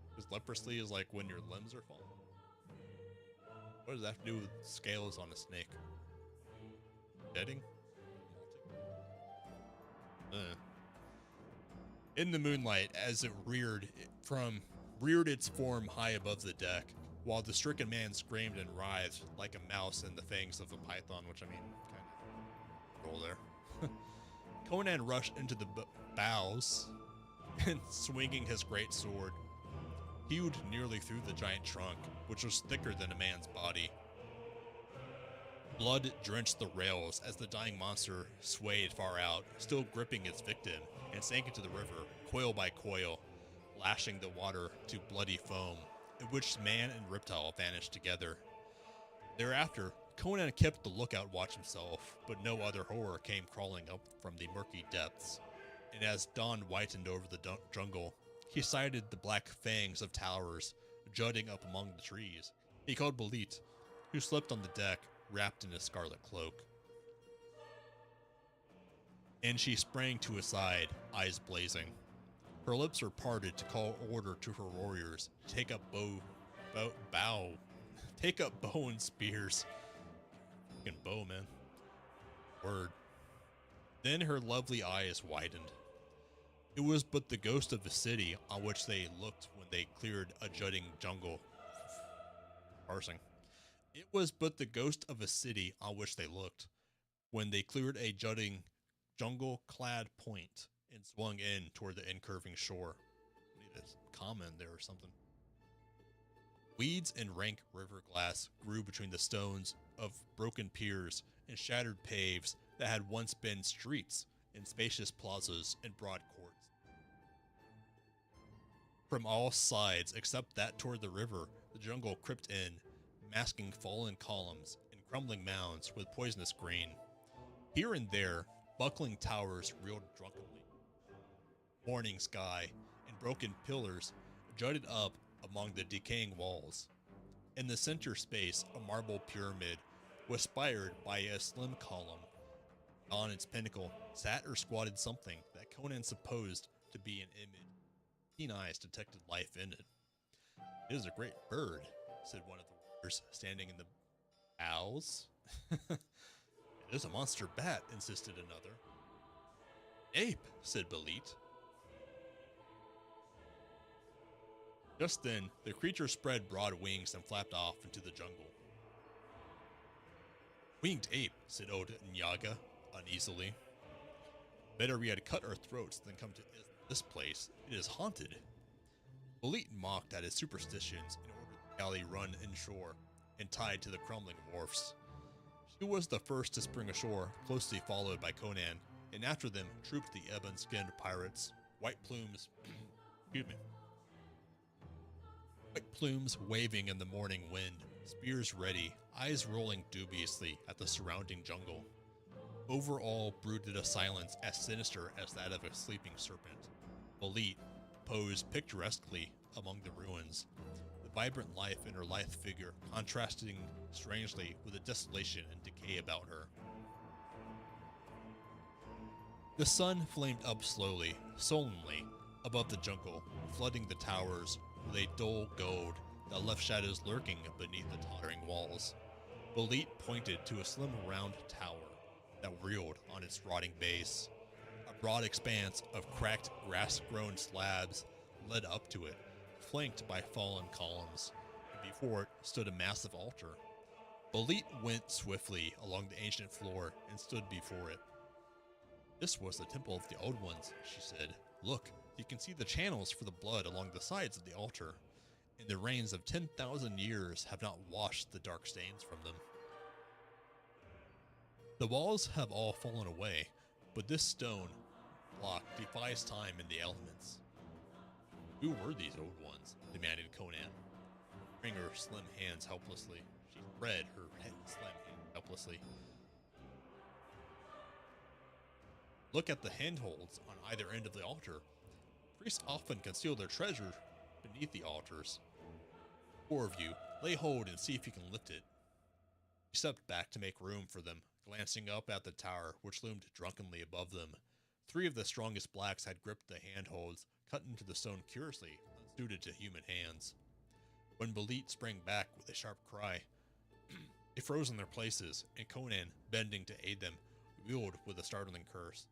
Because leprously is like when your limbs are falling. What does that have to do with scales on a snake? Shedding? In the moonlight, as it reared its form high above the deck, while the stricken man screamed and writhed like a mouse in the fangs of a python, which I mean, kind of roll there. Conan rushed into the bows and, swinging his great sword, hewed nearly through the giant trunk, which was thicker than a man's body. Blood drenched the rails as the dying monster swayed far out, still gripping its victim, and sank into the river, coil by coil, lashing the water to bloody foam, in which man and reptile vanished together. Thereafter, Conan kept the lookout watch himself, but no other horror came crawling up from the murky depths, and as dawn whitened over the jungle, he sighted the black fangs of towers jutting up among the trees. He called Belit, who slept on the deck, wrapped in a scarlet cloak. And she sprang to his side, eyes blazing. Her lips were parted to call order to her warriors to take up bow and spears. Fucking bow, man. Word. Then her lovely eyes widened. It was but the ghost of the city on which they looked when they cleared a jutting jungle. Parsing. It was but the ghost of a city on which they looked when they cleared a jutting, jungle-clad point and swung in toward the incurving shore. Need a comment there or something. Weeds and rank river grass grew between the stones of broken piers and shattered paves that had once been streets and spacious plazas and broad courts. From all sides except that toward the river, the jungle crept in, masking fallen columns and crumbling mounds with poisonous green. Here and there, buckling towers reeled drunkenly. Morning sky and broken pillars jutted up among the decaying walls. In the center space, a marble pyramid was spired by a slim column. On its pinnacle sat or squatted something that Conan supposed to be an image. Keen eyes detected life in it. It is a great bird, said one of the warriors standing in the bows. It is a monster bat, insisted another. Ape, said Belit. Just then, the creature spread broad wings and flapped off into the jungle. Winged ape, said old Nyaga, uneasily. Better we had cut our throats than come to this place. It is haunted. Belit mocked at his superstitions and ordered the galley run inshore and tied to the crumbling wharfs. She was the first to spring ashore, closely followed by Conan, and after them trooped the ebon-skinned pirates, white plumes waving in the morning wind, spears ready, eyes rolling dubiously at the surrounding jungle. Over all brooded a silence as sinister as that of a sleeping serpent. Belit posed picturesquely among the ruins, the vibrant life in her lithe figure contrasting strangely with the desolation and decay about her. The sun flamed up slowly, sullenly, above the jungle, flooding the towers with a dull gold that left shadows lurking beneath the tottering walls. Belit pointed to a slim round tower that reeled on its rotting base. A broad expanse of cracked grass-grown slabs led up to it, flanked by fallen columns, and before it stood a massive altar. Belit went swiftly along the ancient floor and stood before it. This was the temple of the Old Ones, she said. Look, you can see the channels for the blood along the sides of the altar, and the rains of 10,000 years have not washed the dark stains from them. The walls have all fallen away, but this stone block defies time and the elements. Who were these Old Ones? Demanded Conan, wringing her slim hands helplessly. She spread her slim hands helplessly. Look at the handholds on either end of the altar. Priests often conceal their treasure beneath the altars. 4 of you, lay hold and see if you can lift it. She stepped back to make room for them, glancing up at the tower, which loomed drunkenly above them. 3 of the strongest blacks had gripped the handholds, cut into the stone curiously, unsuited to human hands. When Belit sprang back with a sharp cry, they froze in their places, and Conan, bending to aid them, wheeled with a startling curse.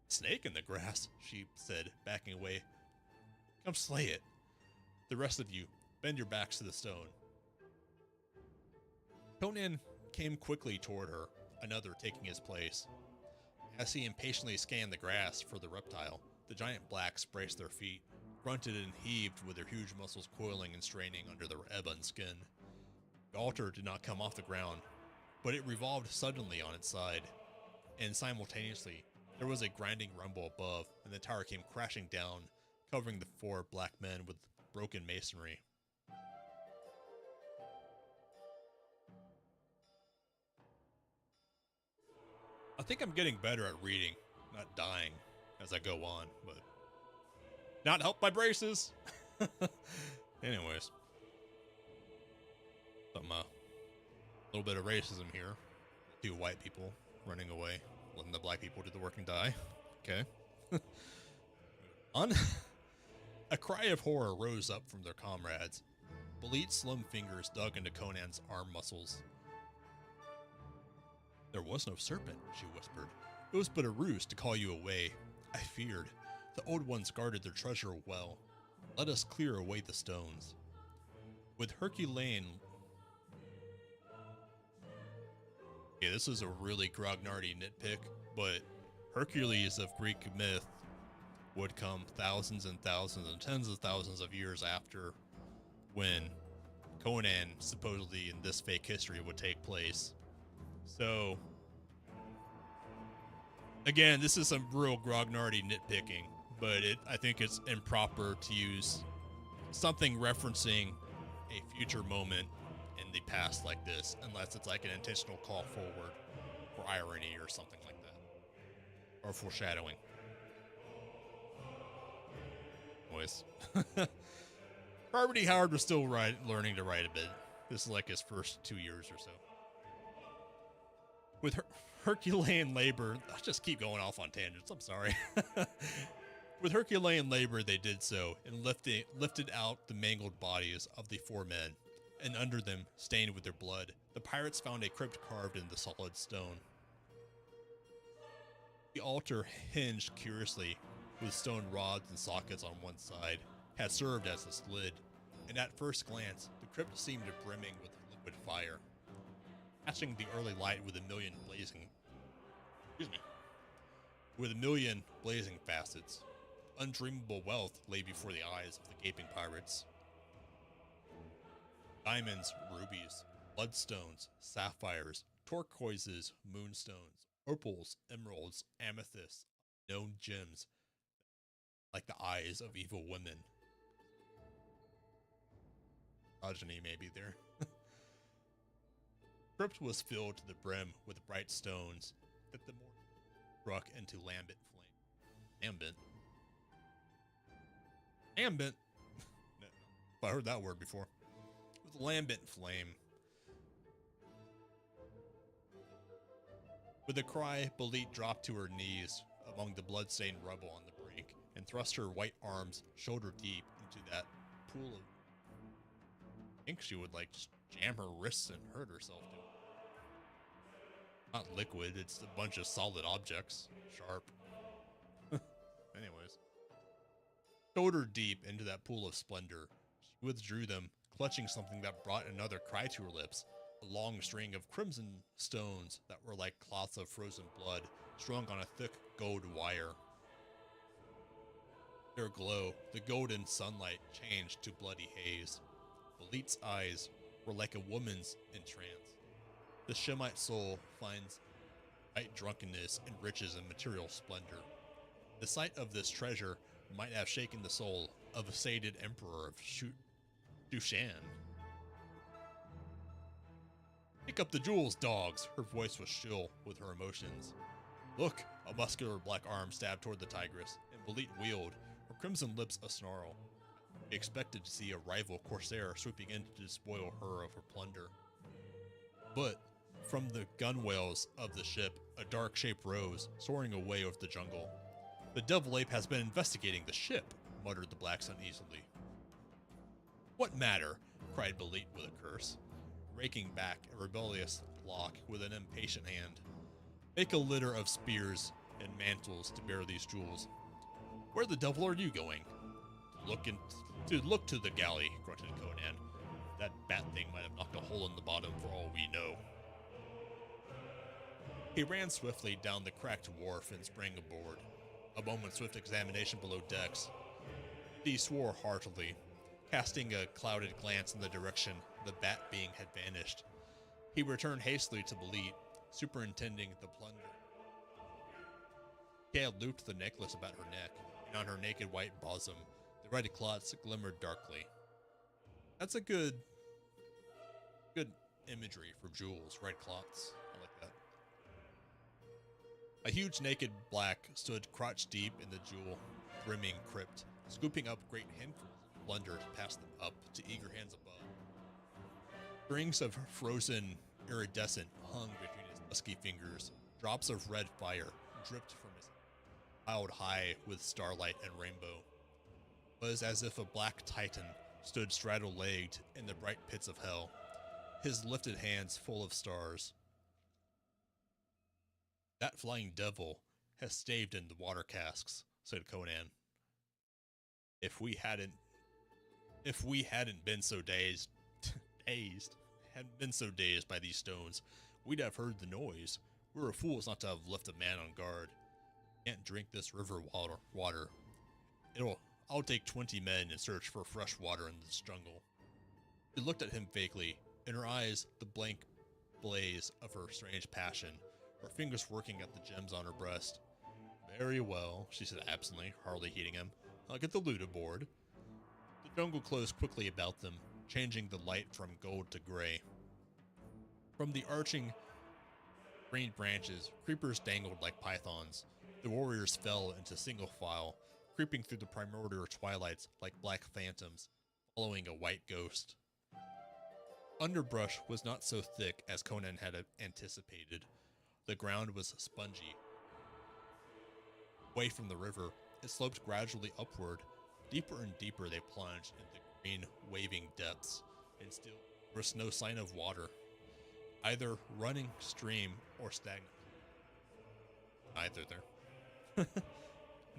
Snake in the grass, she said, backing away. Come slay it. The rest of you, bend your backs to the stone. Conan came quickly toward her, another taking his place. As he impatiently scanned the grass for the reptile, the giant blacks braced their feet, grunted and heaved with their huge muscles coiling and straining under their ebon skin. The altar did not come off the ground, but it revolved suddenly on its side, and simultaneously, there was a grinding rumble above, and the tower came crashing down, covering the 4 black men with broken masonry. I think I'm getting better at reading, not dying as I go on, but not helped by braces. Anyways, some little bit of racism here. 2 white people running away, letting the black people do the work and die. Okay. On. A cry of horror rose up from their comrades. Belit's slim fingers dug into Conan's arm muscles. There was no serpent, she whispered. It was but a ruse to call you away. I feared. The Old Ones guarded their treasure well. Let us clear away the stones. With Herculean... Yeah, this is a really grognardy nitpick, but Hercules of Greek myth would come thousands and thousands and tens of thousands of years after when Conan, supposedly in this fake history, would take place. So, again, this is some real grognardy nitpicking, but I think it's improper to use something referencing a future moment in the past like this, unless it's like an intentional call forward for irony or something like that, or foreshadowing. Anyways, Robert E. Howard was still learning to write a bit. This is like his first 2 years or so. With Herculean labor, I just keep going off on tangents, I'm sorry. With Herculean labor, they did so, and lifted out the mangled bodies of the 4 men, and under them, stained with their blood, the pirates found a crypt carved in the solid stone. The altar, hinged curiously, with stone rods and sockets on one side, had served as a lid, and at first glance, the crypt seemed brimming with liquid fire, catching the early light with a million blazing facets. Undreamable wealth lay before the eyes of the gaping pirates. Diamonds, rubies, bloodstones, sapphires, turquoises, moonstones, opals, emeralds, amethysts, known gems, like the eyes of evil women. Misogyny maybe there. The crypt was filled to the brim with bright stones that the morning struck into lambent flame. Ambient? I heard that word before. With lambent flame. With a cry, Belit dropped to her knees among the blood-stained rubble on the brink and thrust her white arms shoulder deep into that pool of... I think she would like just jam her wrists and hurt herself to it. Not liquid, it's a bunch of solid objects. Sharp. Anyways. Shoulder deep into that pool of splendor, He withdrew them, clutching something that brought another cry to her lips, a long string of crimson stones that were like clots of frozen blood strung on a thick gold wire. Their glow, the golden sunlight, changed to bloody haze. Belit's eyes were like a woman's in trance. The Shemite soul finds light drunkenness and riches and material splendor. The sight of this treasure might have shaken the soul of a sated emperor of Shushan. Pick up the jewels, dogs! Her voice was shrill with her emotions. Look! A muscular black arm stabbed toward the tigress, and Belit wheeled, her crimson lips a-snarl. He expected to see a rival corsair swooping in to despoil her of her plunder. But from the gunwales of the ship, a dark shape rose, soaring away over the jungle. The devil ape has been investigating the ship, muttered the blacks uneasily. What matter? Cried Belit with a curse, raking back a rebellious lock with an impatient hand. Make a litter of spears and mantles to bear these jewels. Where the devil are you going? To look to the galley, grunted Conan. That bat thing might have knocked a hole in the bottom for all we know. He ran swiftly down the cracked wharf and sprang aboard. A moment's swift examination below decks. He swore heartily, casting a clouded glance in the direction the bat being had vanished. He returned hastily to Belit, superintending the plunder. He had looped the necklace about her neck, and on her naked white bosom, the red clots glimmered darkly. That's a good imagery for jewels, red clots. I like that. A huge naked black stood crotch deep in the jewel-brimming crypt, scooping up great handfuls of plunder to pass them up to eager hands above. Strings of frozen iridescent hung between his husky fingers. Drops of red fire dripped from his piled high with starlight and rainbow. It was as if a black titan stood straddle-legged in the bright pits of hell, his lifted hands full of stars. That flying devil has staved in the water casks, said Conan. If we hadn't been so dazed by these stones, we'd have heard the noise. We were fools not to have left a man on guard. Can't drink this river water. I'll take 20 men and search for fresh water in this jungle. She looked at him vaguely, in her eyes the blank blaze of her strange passion, her fingers working at the gems on her breast. Very well, she said absently, hardly heeding him. I'll get the loot aboard. The jungle closed quickly about them, changing the light from gold to gray. From the arching green branches, creepers dangled like pythons. The warriors fell into single file, creeping through the primordial twilights like black phantoms, following a white ghost. Underbrush was not so thick as Conan had anticipated. The ground was spongy. Away from the river, it sloped gradually upward. Deeper and deeper they plunged into green, waving depths, and still there was no sign of water, either running stream or stagnant. Either there.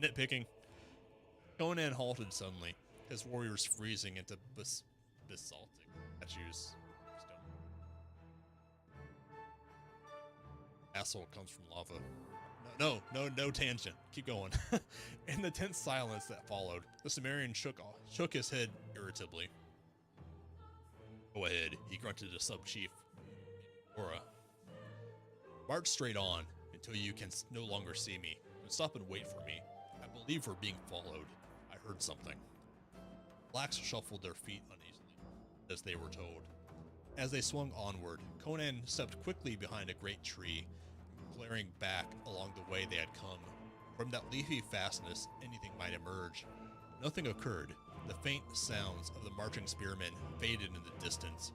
Nitpicking. Conan halted suddenly, his warriors freezing into basaltic statues. Asshole comes from lava. No tangent. Keep going. In the tense silence that followed, the Cimmerian shook his head irritably. Go ahead, he grunted to sub-chief Aura. March straight on until you can no longer see me, and stop and wait for me. I believe we're being followed. I heard something. Blacks shuffled their feet uneasily, as they were told. As they swung onward, Conan stepped quickly behind a great tree, glaring back along the way they had come. From that leafy fastness, anything might emerge. Nothing occurred. The faint sounds of the marching spearmen faded in the distance.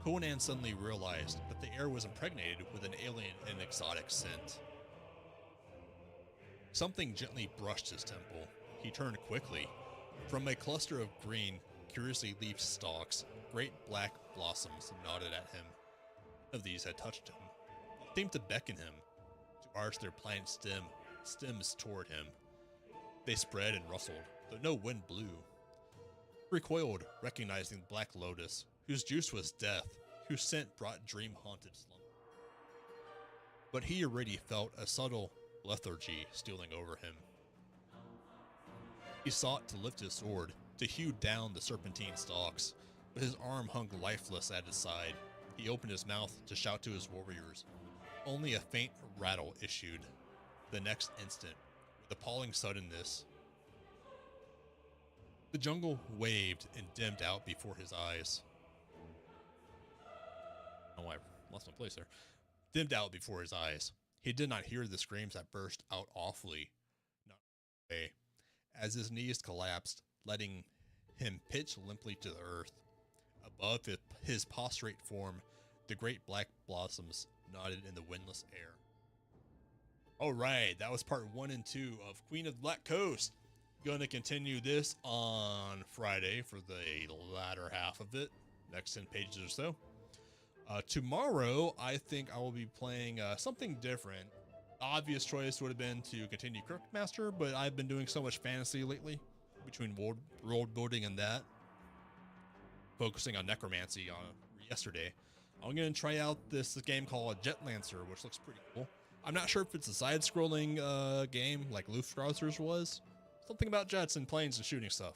Conan suddenly realized that the air was impregnated with an alien and exotic scent. Something gently brushed his temple. He turned quickly. From a cluster of green, curiously leafed stalks, great black blossoms nodded at him. None of these had touched him. They seemed to beckon him, to arch their pliant stems toward him. They spread and rustled, though no wind blew. Recoiled, recognizing the Black Lotus, whose juice was death, whose scent brought dream-haunted slumber. But he already felt a subtle lethargy stealing over him. He sought to lift his sword, to hew down the serpentine stalks, but his arm hung lifeless at his side. He opened his mouth to shout to his warriors. Only a faint rattle issued. The next instant, with appalling suddenness, the jungle waved and dimmed out before his eyes. Oh, I lost my place there. Dimmed out before his eyes. He did not hear the screams that burst out awfully, not away, as his knees collapsed, letting him pitch limply to the earth. Above his prostrate form, the great black blossoms nodded in the windless air. Alright, that was part 1 and 2 of Queen of the Black Coast. Gonna continue this on Friday for the latter half of it, next 10 pages or so. Tomorrow, I think I will be playing something different. Obvious choice would have been to continue Crookmaster, but I've been doing so much fantasy lately, between world building and that, focusing on necromancy yesterday. I'm going to try out this game called Jetlancer, which looks pretty cool. I'm not sure if it's a side-scrolling game like Lufthansa's was. Something about jets and planes and shooting stuff.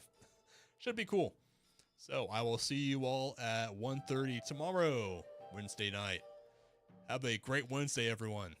Should be cool. So I will see you all at 1:30 tomorrow, Wednesday night. Have a great Wednesday, everyone.